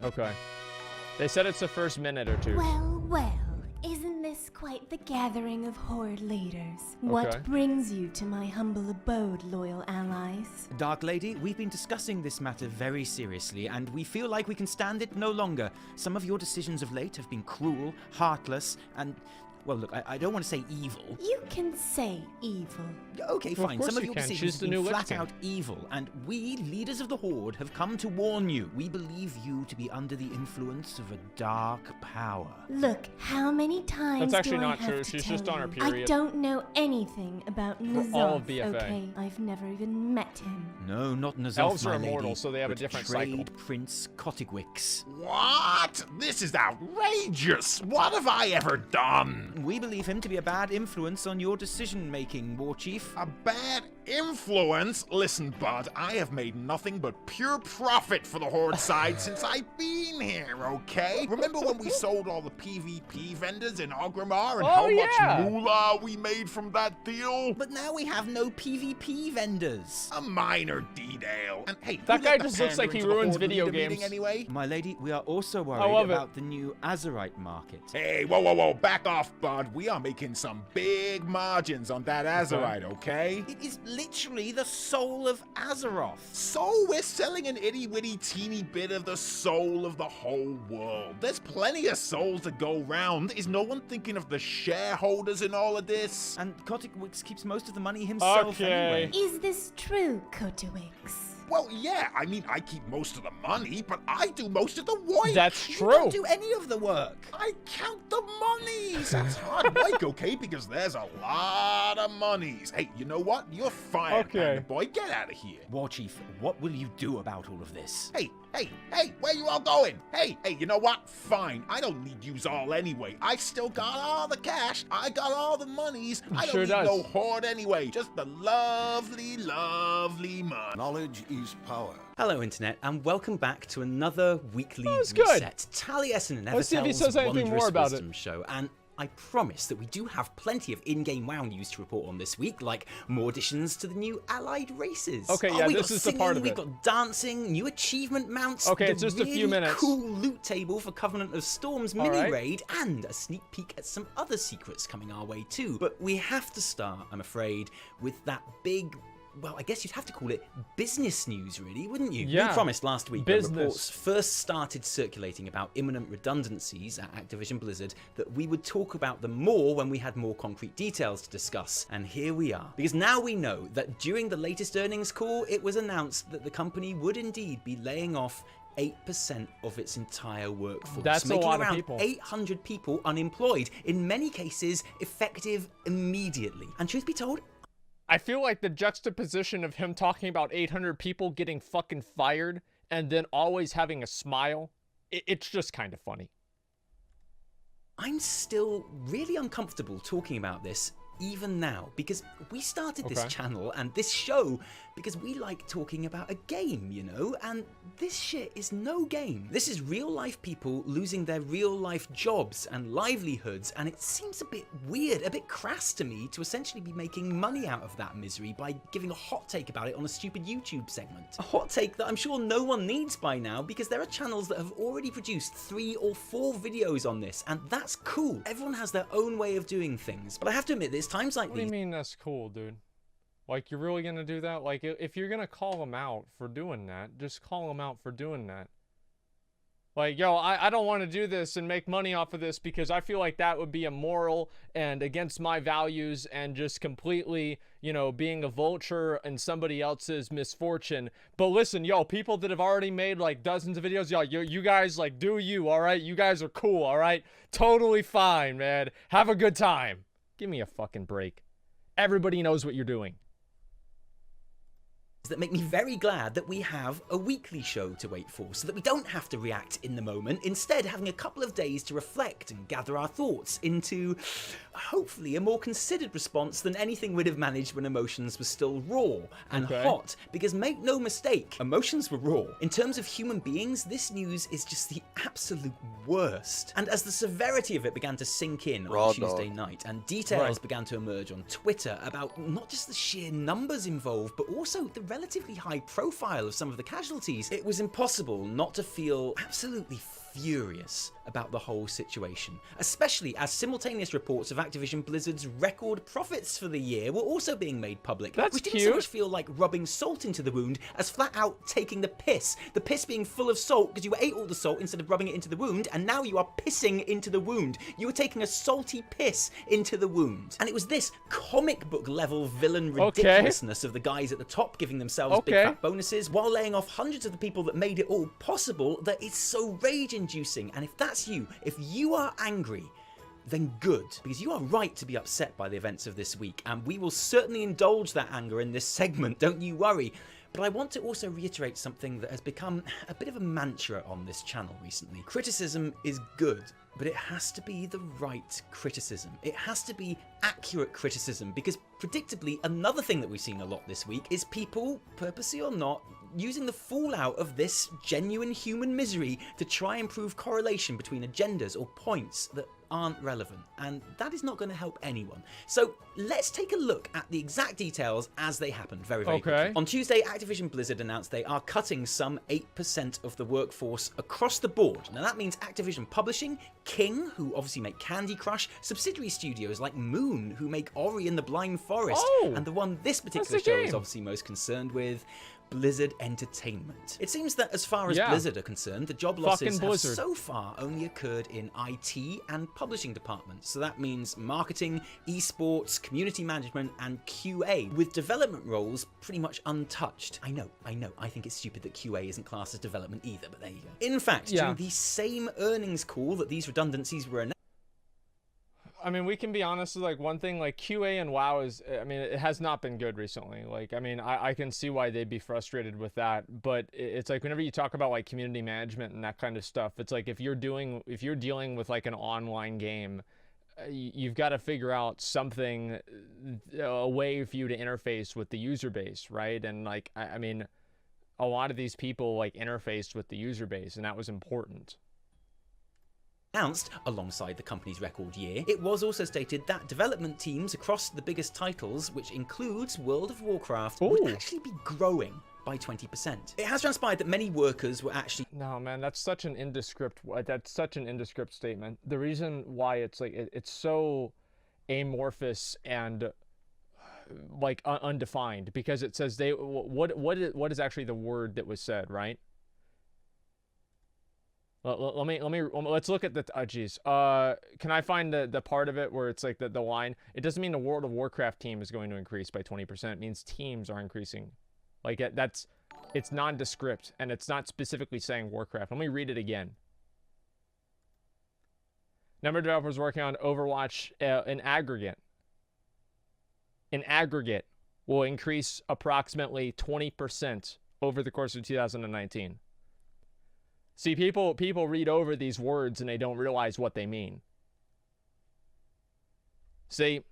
Okay. They said it's the first minute or two. Well, well, isn't this quite the gathering of Horde leaders? What brings you to my humble abode, loyal allies? Dark Lady, we've been discussing this matter very seriously, and we feel like we can stand it no longer. Some of your decisions of late have been cruel, heartless, and... well, look, I don't want to say evil. You can say evil. Okay, Well, fine. of course Some of you your can. decisions She's have the been new flat Lich out evil, and we, leaders of the Horde, have come to warn you. We believe you to be under the influence of a dark power. Look, how many times That's actually do I not have true. to She's tell just on her you? period. I don't know anything about N'Zoth, all of BFA. okay? I've never even met him. No, not N'Zoth, Elves my are lady, immortal, so they have a but different Trade cycle. Prince Cotigwix. What? This is outrageous! What have I ever done? We believe him to be a bad influence on your decision-making, War Chief. A bad influence? Listen, bud, I have made nothing but pure profit for the Horde side since I've been here, okay? Remember when we sold all the PvP vendors in Orgrimmar and how much moolah we made from that deal? But now we have no PvP vendors. A minor detail. And hey, That who guy let the just looks like he pandering to the ruins Horde video leader meeting games. Anyway? My lady, we are also I worried love it. about the new Azerite market. Hey, whoa, whoa, whoa, back off, bud. We are making some big margins on that Azerite, okay? It is literally the soul of Azeroth. So we're selling an itty-witty teeny bit of the soul of the whole world. There's plenty of souls to go round. Is no one thinking of the shareholders in all of this? And Cotigwix keeps most of the money himself anyway. Is this true, Kotowix? Well, yeah, I mean, I keep most of the money, but I do most of the work. That's You true. don't do any of the work. I count the monies. That's hard work, okay? Because there's a lot of monies. Hey, you know what? You're fired, Okay. Panda boy. Get out of here. War Chief, what will you do about all of this? Hey, where you all going? Hey, you know what? Fine. I don't need yous all anyway. I still got all the cash. I got all the monies. I don't Sure need does. no Horde anyway. Just the lovely, lovely money. Knowledge is power. Hello, Internet, and welcome back to another weekly That's good. reset. Taliesin and Let's see if he Evertell's says anything Wondrous more about it. Wisdom show, and I promise that we do have plenty of in-game WoW news to report on this week, like more additions to the new allied races. Okay, yeah, we've this got is the singing, part of we've it. got dancing, new achievement mounts. Okay, the it's just a few really minutes. Cool loot table for Covenant of Storm's All mini right. raid, and a sneak peek at some other secrets coming our way too. But we have to start, I'm afraid, with that big. Well, I guess you'd have to call it business news, really, wouldn't you? Yeah. We promised last week when Business. reports first started circulating about imminent redundancies at Activision Blizzard that we would talk about them more when we had more concrete details to discuss. And here we are. Because now we know that during the latest earnings call, it was announced that the company would indeed be laying off 8% of its entire workforce, That's a making lot of around people. 800 people unemployed, in many cases effective immediately. And truth be told, I feel like the juxtaposition of him talking about 800 people getting fucking fired and then always having a smile, it's just kind of funny. I'm still really uncomfortable talking about this even now, because we started this Okay. channel and this show because we like talking about a game, you know, and this shit is no game. This is real life people losing their real life jobs and livelihoods, and it seems a bit weird, a bit crass to me to essentially be making money out of that misery by giving a hot take about it on a stupid YouTube segment. A hot take that I'm sure no one needs by now, because there are channels that have already produced 3 or 4 videos on this, and that's cool. Everyone has their own way of doing things, but I have to admit, there's times like What do these. you mean that's cool, dude? Like, you're really gonna do that? Like, if you're gonna call him out for doing that, just call him out for doing that. Like, yo, I don't want to do this and make money off of this because I feel like that would be immoral and against my values and just completely, you know, being a vulture in somebody else's misfortune. But listen, yo, people that have already made like dozens of videos, yo, you guys, like, do you, all right? You guys are cool, all right? Totally fine, man. Have a good time. Give me a fucking break. Everybody knows what you're doing. That make me very glad that we have a weekly show to wait for, so that we don't have to react in the moment, instead having a couple of days to reflect and gather our thoughts into, hopefully, a more considered response than anything we'd have managed when emotions were still raw and hot. Because make no mistake, emotions were raw. In terms of human beings, this news is just the absolute worst. And as the severity of it began to sink in on Tuesday night, and details began to emerge on Twitter about not just the sheer numbers involved, but also the relatively high profile of some of the casualties, it was impossible not to feel absolutely furious about the whole situation, especially as simultaneous reports of Activision Blizzard's record profits for the year were also being made public. That's which didn't cute. so much feel like rubbing salt into the wound as flat out taking the piss. The piss being full of salt because you ate all the salt instead of rubbing it into the wound, and now you are pissing into the wound. You were taking a salty piss into the wound. And it was this comic book level villain ridiculousness of the guys at the top giving themselves big fat bonuses while laying off hundreds of the people that made it all possible that it's so rage-inducing. And if that's you, if you are angry, then good, because you are right to be upset by the events of this week, and we will certainly indulge that anger in this segment, don't you worry. But I want to also reiterate something that has become a bit of a mantra on this channel recently. Criticism is good, but it has to be the right criticism. It has to be accurate criticism, because predictably, another thing that we've seen a lot this week is people, purposely or not, using the fallout of this genuine human misery to try and prove correlation between agendas or points that aren't relevant, and that is not going to help anyone. So let's take a look at the exact details as they happened very quickly. On Tuesday, Activision Blizzard announced they are cutting some 8% of the workforce across the board. Now that means Activision Publishing, King, who obviously make Candy Crush, subsidiary studios like Moon, who make Ori and the Blind Forest, and the one this particular show is obviously most concerned with, Blizzard Entertainment. It seems that as far as Blizzard are concerned, the job losses have so far only occurred in IT and publishing departments. So that means marketing, esports, community management, and QA, with development roles pretty much untouched. I know, I think it's stupid that QA isn't classed as development either, but there you go. In fact, during the same earnings call that these redundancies were announced, I mean, we can be honest with, like, one thing, like, QA and WoW is, I mean, it has not been good recently. Like, I mean, I can see why they'd be frustrated with that, but it's like whenever you talk about, like, community management and that kind of stuff, it's like if you're dealing with, like, an online game, you've got to figure out something, a way for you to interface with the user base, right? And, like, I mean, a lot of these people, like, interfaced with the user base, and that was important. Announced alongside the company's record year, it was also stated that development teams across the biggest titles, which includes World of Warcraft, would actually be growing by 20%. It has transpired that many workers were actually... No, man, that's such an indescript statement. The reason why it's like it's so amorphous and like undefined, because it says they what is actually the word that was said, right? Let's look at the can I find the part of it where it's like the line? It doesn't mean the World of Warcraft team is going to increase by 20%. It means teams are increasing. Like it's nondescript, and it's not specifically saying Warcraft. Let me read it again. Number of developers working on Overwatch in aggregate will increase approximately 20% over the course of 2019. See, people read over these words and they don't realize what they mean. See,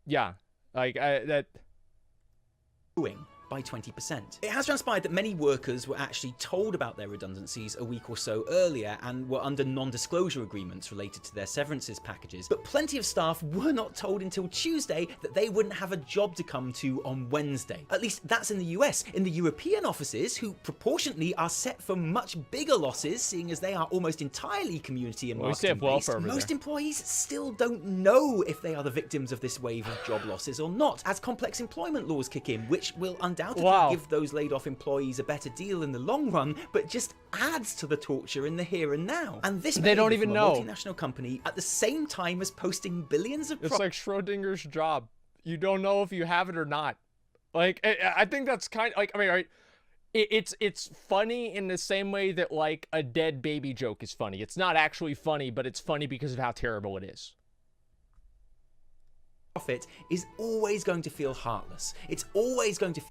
yeah, like that. By 20%. It has transpired that many workers were actually told about their redundancies a week or so earlier and were under non-disclosure agreements related to their severances packages, but plenty of staff were not told until Tuesday that they wouldn't have a job to come to on Wednesday. At least that's in the US. In the European offices, who proportionately are set for much bigger losses, seeing as they are almost entirely community and marketing based, most employees still don't know if they are the victims of this wave of job losses or not, as complex employment laws kick in, which will undoubtedly give those laid off employees a better deal in the long run, but just adds to the torture in the here and now. And this they don't even know. Multinational company at the same time as posting billions of it's like Schrodinger's job. You don't know if you have it or not. Like I think that's kind of like, I mean, right? It's funny in the same way that like a dead baby joke is funny. It's not actually funny, but it's funny because of how terrible it is. Profit is always going to feel heartless. It's always going to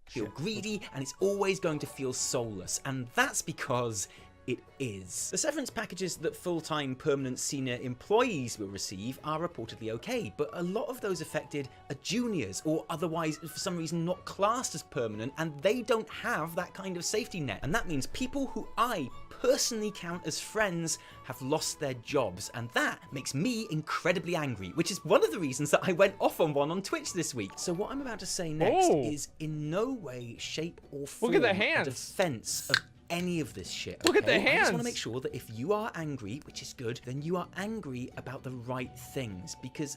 feel greedy, and it's always going to feel soulless, and that's because it is. The severance packages that full-time permanent senior employees will receive are reportedly okay, but a lot of those affected are juniors or otherwise for some reason not classed as permanent, and they don't have that kind of safety net. And that means people who I personally count as friends have lost their jobs, and that makes me incredibly angry, which is one of the reasons that I went off on one on Twitch this week. So what I'm about to say next is in no way, shape, or form Look at the a hands. defense of any of this shit. Look at the I just hands. want to make sure that if you are angry, which is good, then you are angry about the right things, because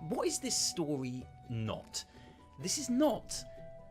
what is this story not? This is not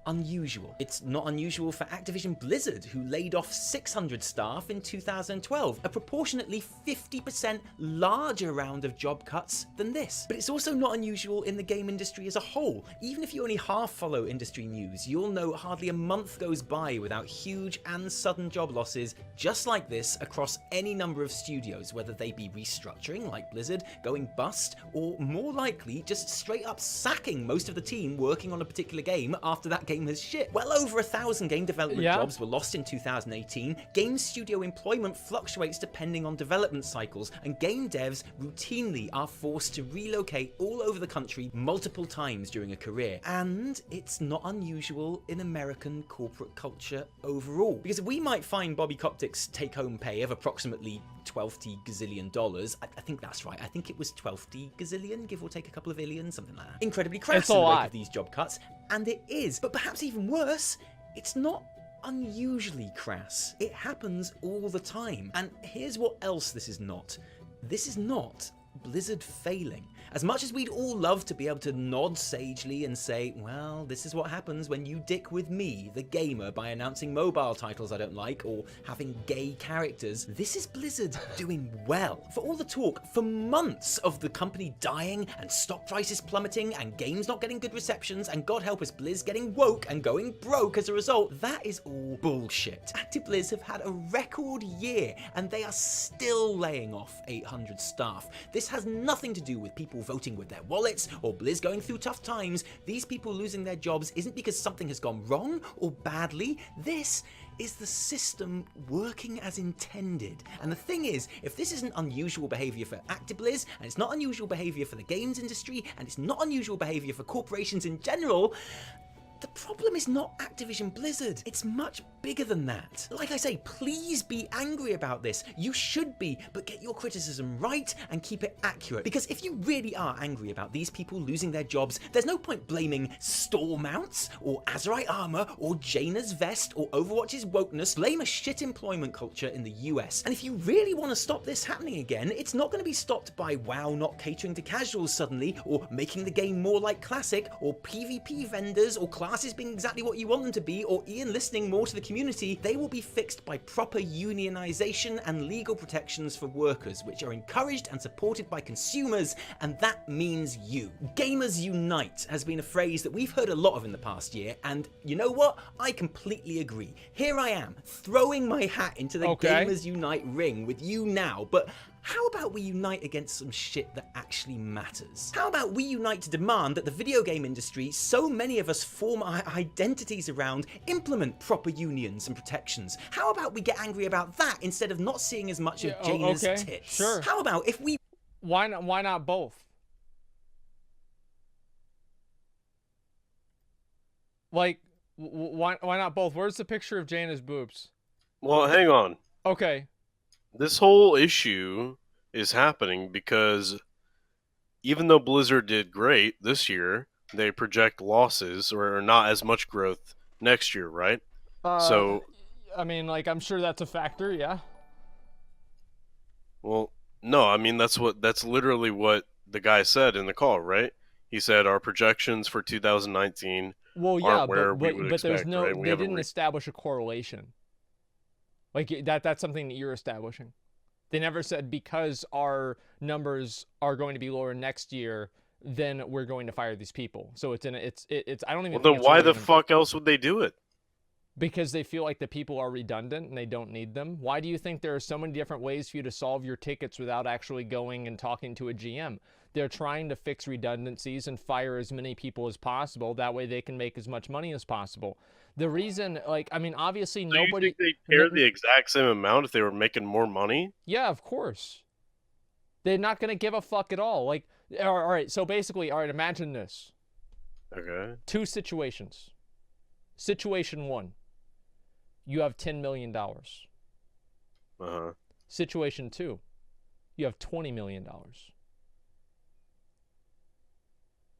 unusual. It's not unusual for Activision Blizzard, who laid off 600 staff in 2012, a proportionately 50% larger round of job cuts than this. But it's also not unusual in the game industry as a whole. Even if you only half follow industry news, you'll know hardly a month goes by without huge and sudden job losses just like this across any number of studios, whether they be restructuring like Blizzard, going bust, or more likely just straight up sacking most of the team working on a particular game after that game has shit. Well over 1,000 game development jobs were lost in 2018. Game studio employment fluctuates depending on development cycles, and game devs routinely are forced to relocate all over the country multiple times during a career. And it's not unusual in American corporate culture overall, because we might find Bobby Kotick's take-home pay of approximately $12 gazillion. I think that's right. I think it was 12 gazillion, give or take a couple of illion, something like that. Incredibly crass in the wake of these job cuts, and it is. But perhaps even worse, it's not unusually crass. It happens all the time. And here's what else this is not. This is not Blizzard failing. As much as we'd all love to be able to nod sagely and say, well, this is what happens when you dick with me, the gamer, by announcing mobile titles I don't like or having gay characters, this is Blizzard doing well. For all the talk for months of the company dying and stock prices plummeting and games not getting good receptions and God help us Blizz getting woke and going broke as a result, that is all bullshit. ActiBliz have had a record year and they are still laying off 800 staff. This has nothing to do with people voting with their wallets or Blizz going through tough times. These people losing their jobs isn't because something has gone wrong or badly. This is the system working as intended. And the thing is, if this isn't unusual behavior for ActiBliz, and it's not unusual behavior for the games industry, and it's not unusual behavior for corporations in general, the problem is not Activision Blizzard. It's much bigger than that. Like I say, please be angry about this. You should be, but get your criticism right and keep it accurate. Because if you really are angry about these people losing their jobs, there's no point blaming store mounts, or Azerite armor, or Jaina's vest, or Overwatch's wokeness. Blame a shit employment culture in the US. And if you really want to stop this happening again, it's not going to be stopped by WoW not catering to casuals suddenly, or making the game more like Classic, or PvP vendors, or classes being exactly what you want them to be, or Ian listening more to the community. They will be fixed by proper unionization and legal protections for workers, which are encouraged and supported by consumers, and that means you. Gamers Unite has been a phrase that we've heard a lot of in the past year, and you know what? I completely agree. Here I am, throwing my hat into the Gamers Unite ring with you now, but how about we unite against some shit that actually matters? How about we unite to demand that the video game industry, so many of us form our identities around, implement proper unions and protections? How about we get angry about that instead of not seeing as much of Jaina's tits? Sure. How about if we... Why not both? Like, why not both? Where's the picture of Jaina's boobs? Well, hang on. Okay. This whole issue is happening because even though Blizzard did great this year, they project losses or not as much growth next year, right? So, I mean, like, I'm sure that's a factor, yeah. Well, no, I mean, that's literally what the guy said in the call, right? He said our projections for 2019 aren't where we would expect, there's no, right? they didn't establish a correlation. Like, that's something that you're establishing. They never said because our numbers are going to be lower next year, then we're going to fire these people. So it's I don't even. Well, then why the fuck else would they do it? Because they feel like the people are redundant and they don't need them. Why do you think there are so many different ways for you to solve your tickets without actually going and talking to a GM? They're trying to fix redundancies and fire as many people as possible. That way they can make as much money as possible. The reason, like, I mean, obviously So nobody... You think they'd care the exact same amount if they were making more money? Yeah, of course. They're not going to give a fuck at all. Like, all right, so basically, all right, imagine this. Okay. Two situations. Situation one. You have $10 million. Uh-huh. Situation 2, you have $20 million.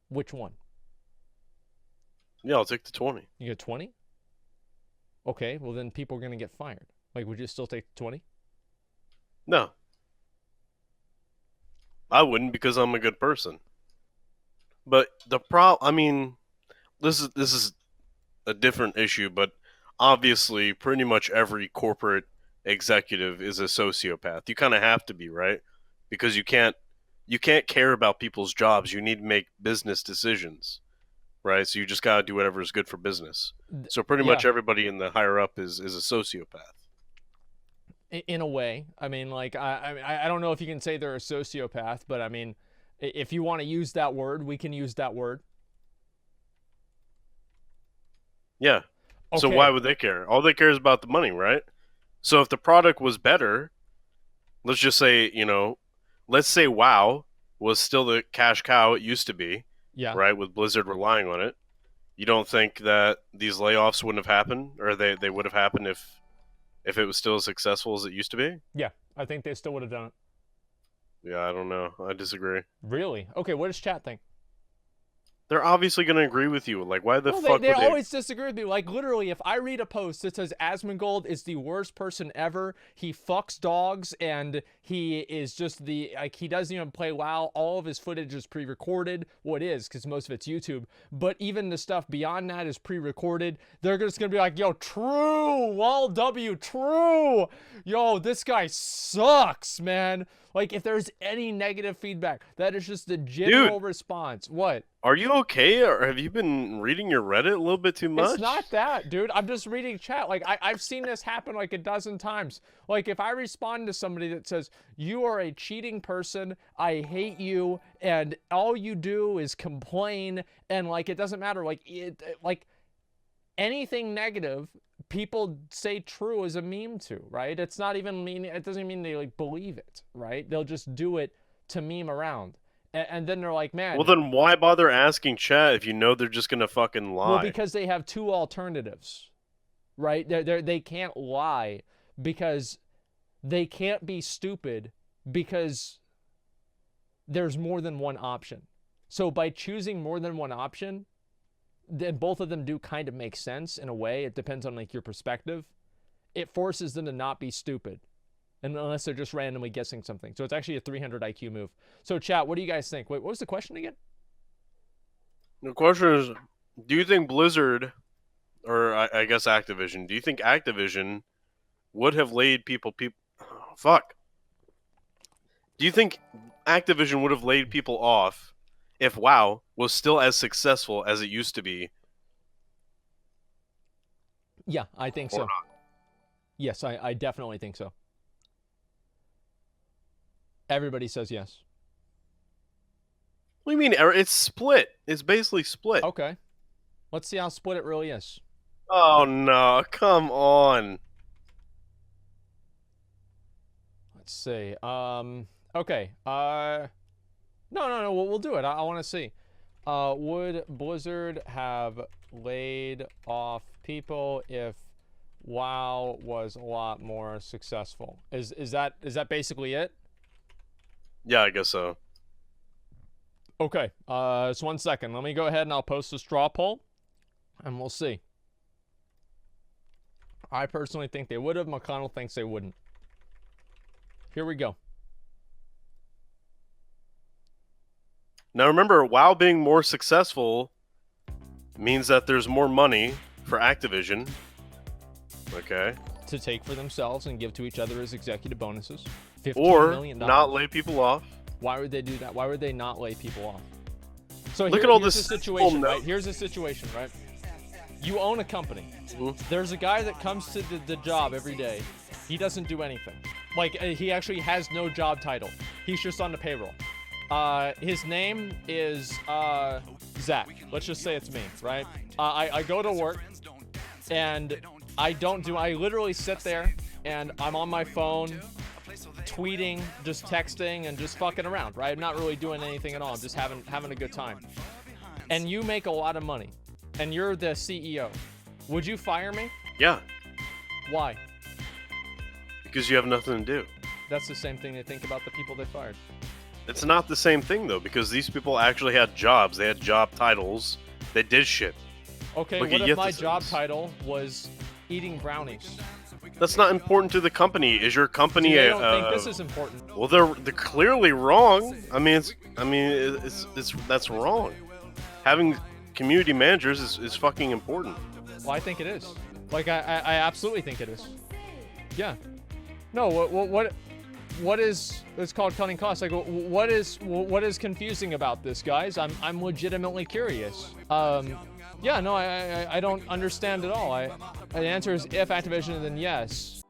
Which one? Yeah, I'll take the 20. You get 20? Okay, well then people are going to get fired. Like, would you still take the 20? No. I wouldn't, because I'm a good person. But I mean, this is a different issue, but obviously pretty much every corporate executive is a sociopath. You kind of have to be, right? Because you can't care about people's jobs. You need to make business decisions, right? So you just got to do whatever is good for business. So pretty much everybody in the higher up is a sociopath. In a way. I mean, like, I don't know if you can say they're a sociopath, but I mean, if you want to use that word, we can use that word. Yeah. Okay. So why would they care? All they care is about the money, right? So if the product was better, let's just say, let's say WoW was still the cash cow it used to be, right, with Blizzard relying on it. You don't think that these layoffs wouldn't have happened, or they would have happened if it was still as successful as it used to be? Yeah, I think they still would have done it. Yeah, I don't know. I disagree. Really? Okay, what does chat think? They're obviously going to agree with you. Like, why the fuck would they always disagree with me. Like, literally, if I read a post that says Asmongold is the worst person ever, he fucks dogs, and he is just he doesn't even play WoW, all of his footage is pre-recorded. Well, it is, because most of it's YouTube. But even the stuff beyond that is pre-recorded. They're just going to be like, yo, true, Wall W, true. Yo, this guy sucks, man. Like, if there's any negative feedback, that is just the general response. What? Are you okay, or have you been reading your Reddit a little bit too much? It's not that, dude. I'm just reading chat. Like, I've seen this happen like a dozen times. Like, if I respond to somebody that says, you are a cheating person, I hate you, and all you do is complain, and, like, it doesn't matter. Like, anything negative, people say true as a meme to, right? It's not even mean, it doesn't mean they, like, believe it, right? They'll just do it to meme around. And then they're like, man. Well, then why bother asking chat if you know they're just gonna fucking lie? Well, because they have two alternatives, right? They can't lie because they can't be stupid because there's more than one option. So by choosing more than one option, then both of them do kind of make sense in a way. It depends on, like, your perspective. It forces them to not be stupid. And unless they're just randomly guessing something. So it's actually a 300 IQ move. So chat, what do you guys think? Wait, what was the question again? The question is, do you think Blizzard, or I guess Activision, do you think Activision would have laid people fuck. Do you think Activision would have laid people off if WoW was still as successful as it used to be? Yeah, I think so. Yes, I definitely think so. Everybody says yes. What do you mean? It's split. It's basically split. Okay. Let's see how split it really is. Oh, no. Come on. Let's see. Okay. No. We'll do it. I want to see. Would Blizzard have laid off people if WoW was a lot more successful? Is that basically it? Yeah, I guess so. Okay, just 1 second. Let me go ahead and I'll post a straw poll, and we'll see. I personally think they would have. McConnell thinks they wouldn't. Here we go. Now remember, WoW being more successful means that there's more money for Activision. Okay. To take for themselves and give to each other as executive bonuses. Or $15 million. not lay people off. Why would they do that? Why would they not lay people off? So look at all here's this the situation, right? Here's the situation, right? You own a company. Mm-hmm. There's a guy that comes to the job every day. He doesn't do anything. Like, he actually has no job title. He's just on the payroll. His name is Zach. Let's just say it's me, right? I go to work, and I literally sit there, and I'm on my phone, tweeting, just texting, and just fucking around, right? I'm not really doing anything at all. I'm just having a good time. And you make a lot of money, and you're the CEO. Would you fire me? Yeah. Why? Because you have nothing to do. That's the same thing they think about the people they fired. It's not the same thing, though, because these people actually had jobs. They had job titles. They did shit. Okay, Look what at if my Yethis. job title was eating brownies? That's not important to the company. Is your company I a... don't think this is important. Well, they're clearly wrong. It's that's wrong. Having community managers is fucking important. Well, I think it is. Like, I absolutely think it is. Yeah. No, what is, it's called cutting costs. Like, what is confusing about this, guys? I'm legitimately curious. Yeah, no, I don't understand at all. The answer is if Activision, then yes.